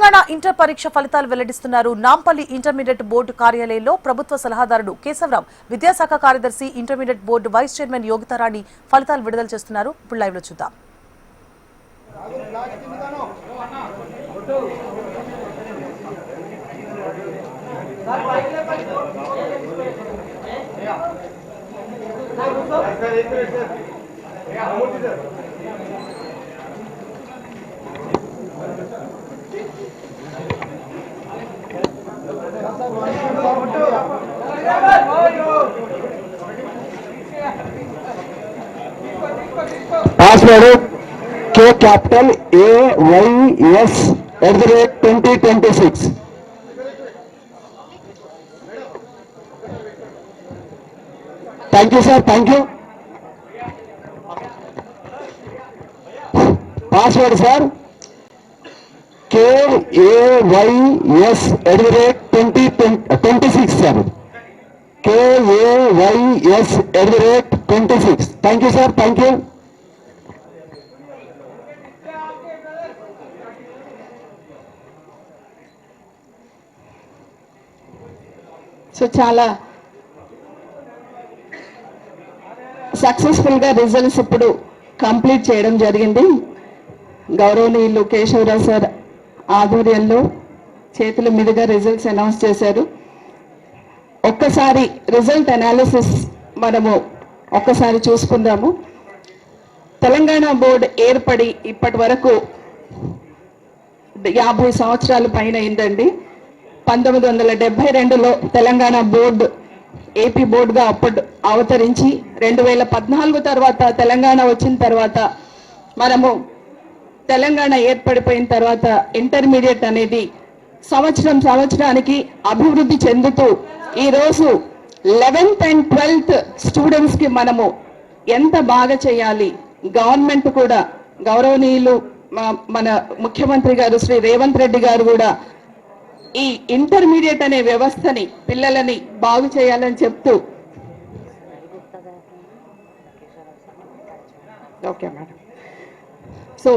Telangana inter పరీక్ష ఫలితాలు వెల్లడిస్తున్నారు. Nampally intermediate board కార్యాలయంలో ప్రభుత్వ సలహాదారుడు కేశవరావు, విద్యాశాఖ కార్యదర్శి ఇంటర్మీడియట్ బోర్డు వైస్ చైర్మన్ యోగితారాణి ఫలితాలు విడుదల చేస్తున్నారు. ఇప్పుడు లైవ్ లో చూద్దాం. Password K capital AYS @2026. Thank you, sir. Thank you. Password, sir. KAYS @2026, sir. KAYS @2026. Thank you, sir. Thank you. So చాలా సక్సెస్ఫుల్గా రిజల్ట్స్ ఇప్పుడు కంప్లీట్ చేయడం జరిగింది. గౌరవనీయులు కేశవరావు సార్ ఆధ్వర్యంలో చేతుల మీదుగా రిజల్ట్స్ అనౌన్స్ చేశారు. ఒక్కసారి రిజల్ట్ అనాలిసిస్ మనము ఒక్కసారి చూసుకుందాము. తెలంగాణ బోర్డు ఏర్పడి ఇప్పటి వరకు 50 సంవత్సరాల పైన అయిందండి. 1972లో తెలంగాణ బోర్డు ఏపీ బోర్డుగా అప్పుడు అవతరించి 2014 తర్వాత తెలంగాణ వచ్చిన తర్వాత మనము తెలంగాణ ఏర్పడిపోయిన తర్వాత ఇంటర్మీడియట్ అనేది సంవత్సరానికి అభివృద్ధి చెందుతూ ఈరోజు 11th and 12th స్టూడెంట్స్కి మనము ఎంత బాగా చేయాలి, గవర్నమెంట్ కూడా గౌరవనీయులు మన ముఖ్యమంత్రి గారు శ్రీ రేవంత్ రెడ్డి గారు కూడా ఈ ఇంటర్మీడియట్ అనే వ్యవస్థని పిల్లలని బాగు చేయాలని చెప్తూ ఓకే మేడం. సో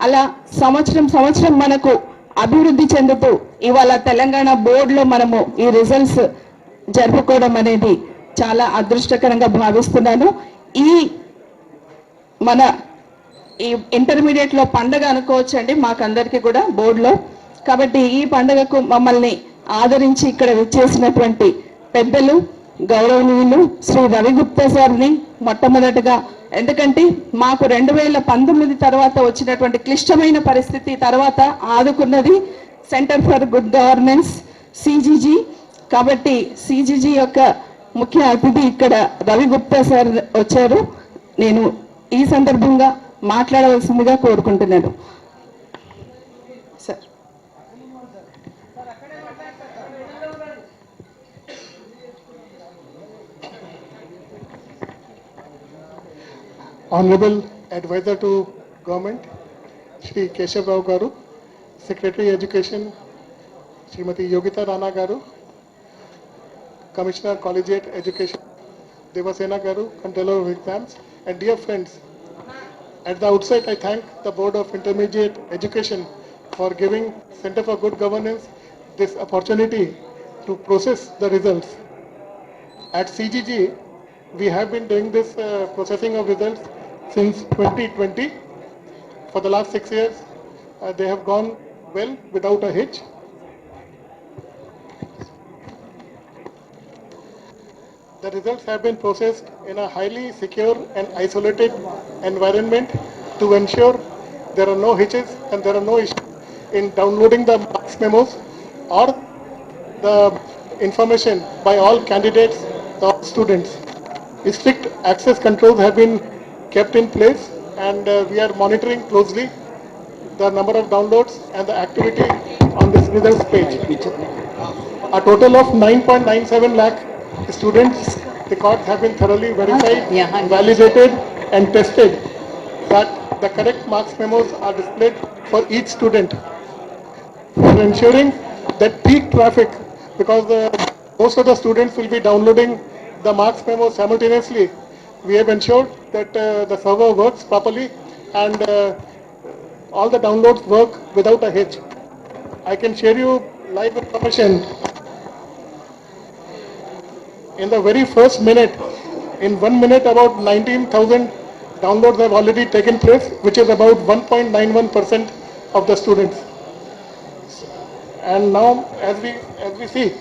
అలా సంవత్సరం మనకు అభివృద్ధి చెందుతూ ఇవాళ తెలంగాణ బోర్డులో మనము ఈ రిజల్ట్స్ జరుపుకోవడం అనేది చాలా అదృష్టకరంగా భావిస్తున్నాను. ఈ మన ఈ ఇంటర్మీడియట్ లో పండగ అనుకోవచ్చండి మాకందరికీ కూడా బోర్డులో. కాబట్టి ఈ పండుగకు మమ్మల్ని ఆదరించి ఇక్కడ విచ్చేసినటువంటి పెద్దలు గౌరవనీయులు శ్రీ రవిగుప్తా సార్ని మొట్టమొదటిగా, ఎందుకంటే మాకు 2019 తర్వాత వచ్చినటువంటి క్లిష్టమైన పరిస్థితి తర్వాత ఆదుకున్నది centre for good governance CGG. కాబట్టి సిజిజి యొక్క ముఖ్య అతిథి ఇక్కడ రవిగుప్తా సార్ వచ్చారు. నేను ఈ సందర్భంగా మాట్లాడవలసిందిగా కోరుకుంటున్నాను. Sir Honorable Advisor to Government, Shri Keshav Rao Garu, Secretary Education, Srimati Yogita Rana Garu, Commissioner Collegiate Education, Devasena Garu, Controller of Exams, and dear friends, at the outset I thank the Board of Intermediate Education for giving Center for Good Governance this opportunity to process the results. At CGG, we have been doing this processing of results since 2020. For the last 6 years, they have gone well without a hitch. The results have been processed in a highly secure and isolated environment to ensure there are no hitches and there are no issues in downloading the marks memos or the information by all candidates or students. Strict access controls have been kept in place, and we are monitoring closely the number of downloads and the activity on this results page. A total of 9.97 lakh students' records have been thoroughly verified, validated and tested that the correct marks memos are displayed for each student. For ensuring that peak traffic, because most of the students will be downloading the marks memo simultaneously, we have ensured that the server works properly and all the downloads work without a hitch. I can share you live information. In the very first minute, in 1 minute, about 19,000 downloads have already taken place, which is about 1.91% of the students. And now, as we see,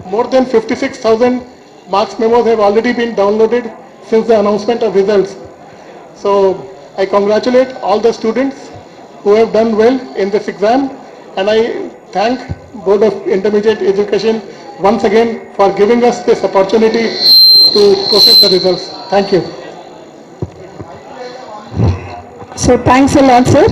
more than 56,000 marks memos have already been downloaded since the announcement of results. So I congratulate all the students who have done well in this exam, and I thank Board of Intermediate Education once again for giving us this opportunity to process the results. Thank you. So thanks a lot, sir.